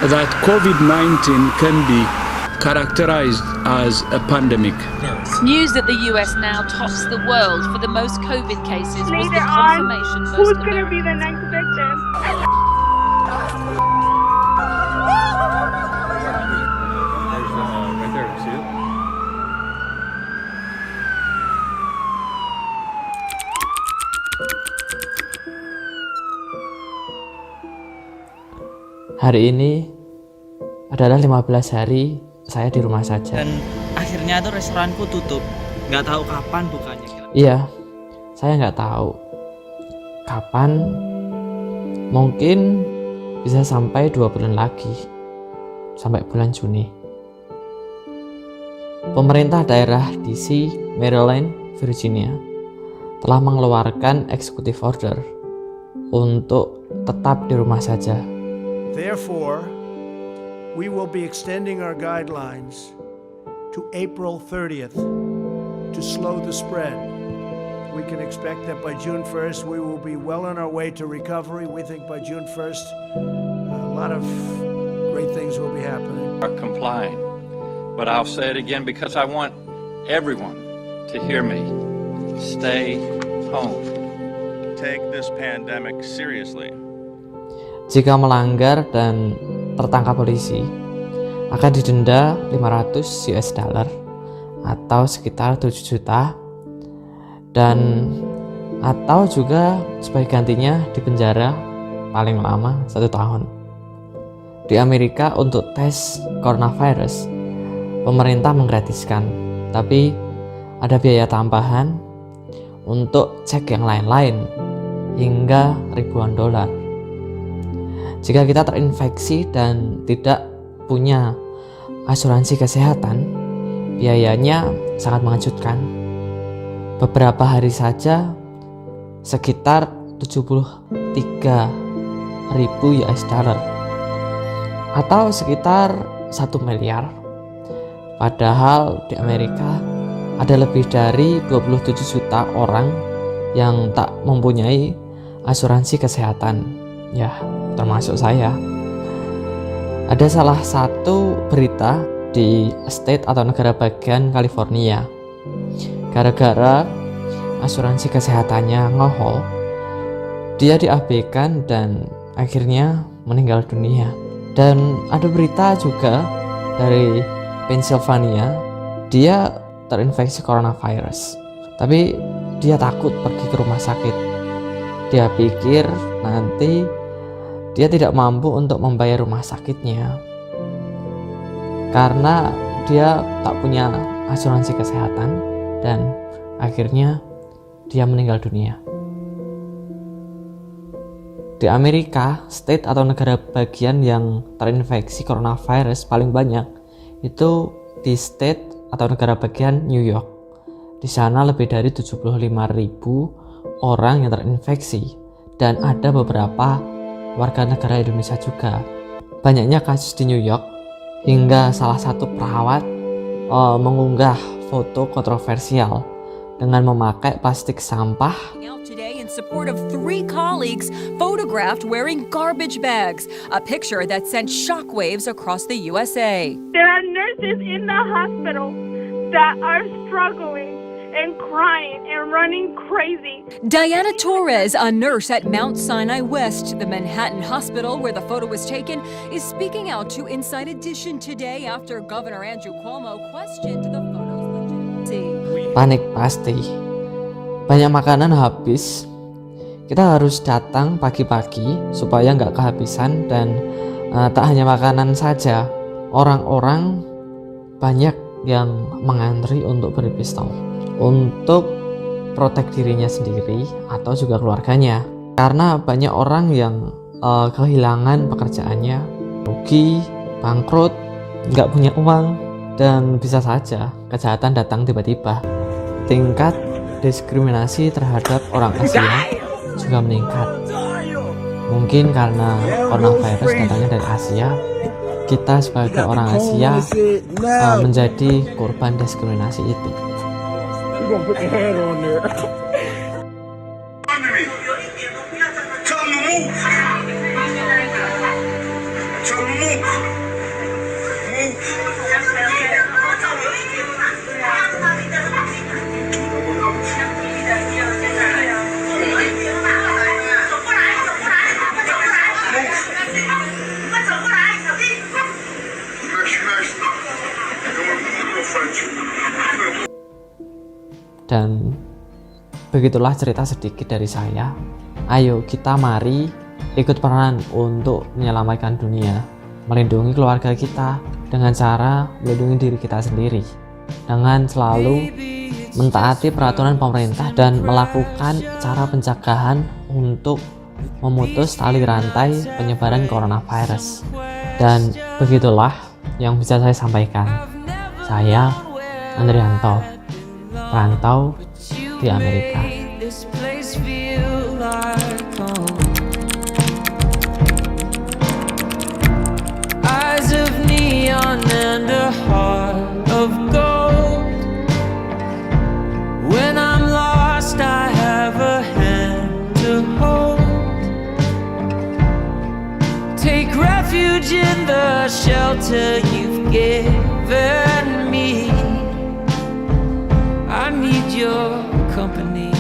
that COVID-19 can be characterized as a pandemic. News that the US now tops the world for the most COVID cases was the confirmation most who's going to be the next victim? Right there, see it? Hari ini adalah 15 hari saya di rumah saja. Dan akhirnya tuh restoranku tutup. Nggak tahu kapan bukanya. Iya, saya nggak tahu kapan. Mungkin bisa sampai 2 bulan lagi, sampai bulan Juni. Pemerintah daerah DC, Maryland, Virginia telah mengeluarkan executive order untuk tetap di rumah saja. Therefore, we will be extending our guidelines to April 30th to slow the spread. We can expect that by June 1st we will be well on our way to recovery. We think by June 1st a lot of great things will be happening. Are complying, but I'll say it again because I want everyone to hear me. Stay home. Take this pandemic seriously. Jika melanggar dan tertangkap polisi, akan didenda 500 US dollar atau sekitar 7 juta, dan atau juga sebagai gantinya dipenjara paling lama 1 tahun. Di Amerika untuk tes coronavirus, pemerintah menggratiskan, tapi ada biaya tambahan untuk cek yang lain-lain hingga ribuan dolar. Jika kita terinfeksi dan tidak punya asuransi kesehatan, biayanya sangat mengejutkan. Beberapa hari saja sekitar 73.000 US dollar atau sekitar 1 miliar. Padahal di Amerika ada lebih dari 27 juta orang yang tak mempunyai asuransi kesehatan. Ya, termasuk saya. Ada salah satu berita di state atau negara bagian California. Gara-gara asuransi kesehatannya ngohol, dia diabaikan dan akhirnya meninggal dunia. Dan ada berita juga dari Pennsylvania, dia terinfeksi coronavirus, tapi dia takut pergi ke rumah sakit. Dia pikir nanti dia tidak mampu untuk membayar rumah sakitnya karena dia tak punya asuransi kesehatan, dan akhirnya dia meninggal dunia. Di Amerika, state atau negara bagian yang terinfeksi coronavirus paling banyak itu di state atau negara bagian New York. Di sana lebih dari 75.000 orang yang terinfeksi, dan ada beberapa warga negara Indonesia juga. Banyaknya kasus di New York hingga salah satu perawat mengunggah foto kontroversial dengan memakai plastik sampah. Today in support of 3 colleagues photographed wearing garbage bags, a picture that sent shockwaves across the USA. There are nurses in the hospital that are struggling and crying and running crazy. Diana Torres, a nurse at Mount Sinai West, the Manhattan hospital where the photo was taken, is speaking out to Inside Edition today after Governor Andrew Cuomo questioned the photo's legitimacy. Panik pasti. Banyak makanan habis. Kita harus datang pagi-pagi supaya nggak kehabisan, dan tak hanya makanan saja. Orang-orang banyak yang mengantri untuk beli pistol untuk protek dirinya sendiri atau juga keluarganya, karena banyak orang yang kehilangan pekerjaannya, rugi, bangkrut, nggak punya uang, dan bisa saja kejahatan datang tiba-tiba. Tingkat diskriminasi terhadap orang Asia juga meningkat. Mungkin karena coronavirus datangnya dari Asia, kita sebagai orang Asia menjadi korban diskriminasi itu. Gonna put your hand on there. Tell him to move. Tell him to move. Dan begitulah cerita sedikit dari saya. Ayo kita mari ikut peran untuk menyelamatkan dunia, melindungi keluarga kita dengan cara melindungi diri kita sendiri, dengan selalu mentaati peraturan pemerintah dan melakukan cara pencegahan untuk memutus tali rantai penyebaran coronavirus. Dan begitulah yang bisa saya sampaikan. Saya Andrianto, rantau di Amerika. Eyes of neon and a heart of gold. When I'm lost, I have a hand to hold. Take refuge in the shelter you've given me. I need your company.